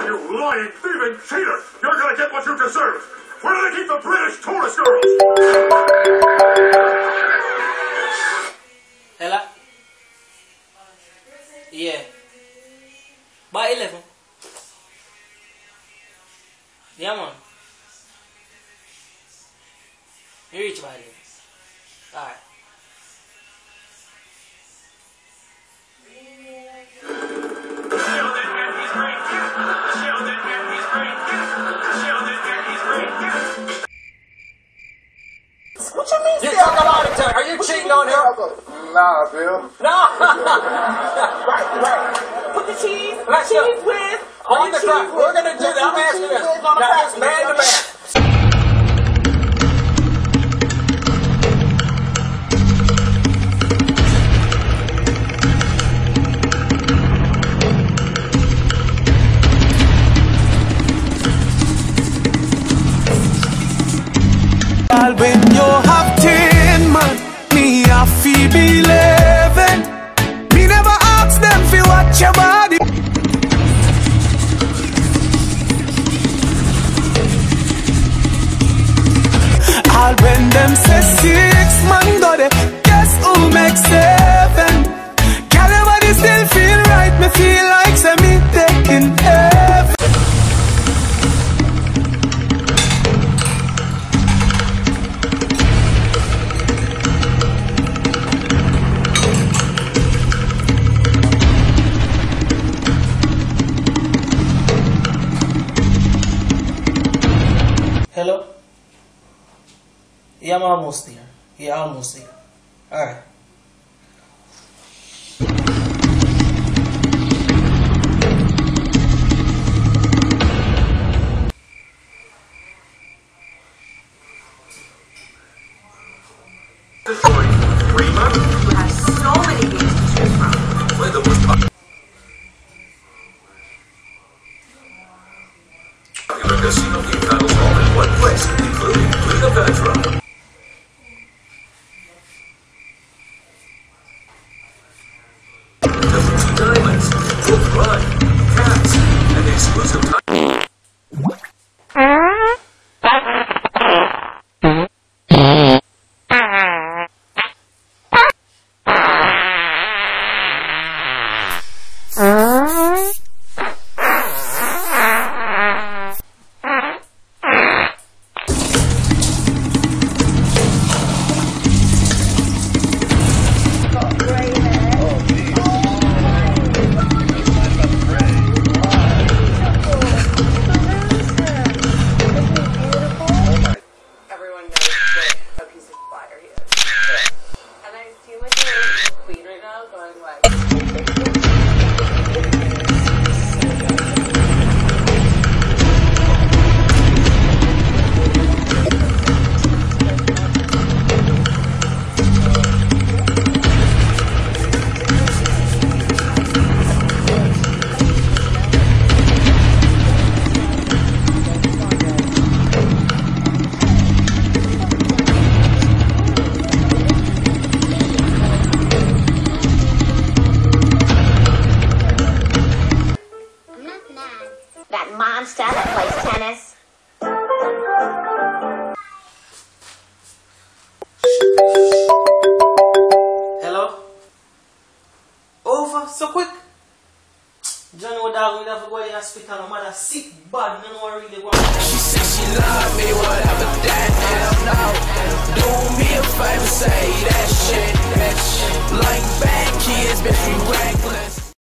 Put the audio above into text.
You lying, thieving cheater! You're gonna get what you deserve! Where do they keep the British tourist girls? Hello? Yeah. By 11. Yeah, man. You reach by 11. Alright. What you mean? You talk about it, are you cheating on her? Nah, Bill. No. Right. Put the cheese. Let's cheese go. with. On the truck. We're gonna do that. I'm asking this. Now it's man to man. When you have 10 man, me a feel be 11. Me never ask them fi watch your body. All when them say 6 man got it, guess who makes 7? Can everybody still feel right? Me feel like say me taking heaven. Hello? Yeah, I'm almost there. Yeah, almost there. Alright. You have so many games to choose from. Play the most popular casino game titles all in one place, including Cleopatra. Diamonds, Wolf Run, Cats, and the exclusive time. That monster that plays tennis. Hello? Over so quick? Johnny would have to go in the hospital. My mother sick bad. No one really want. She said she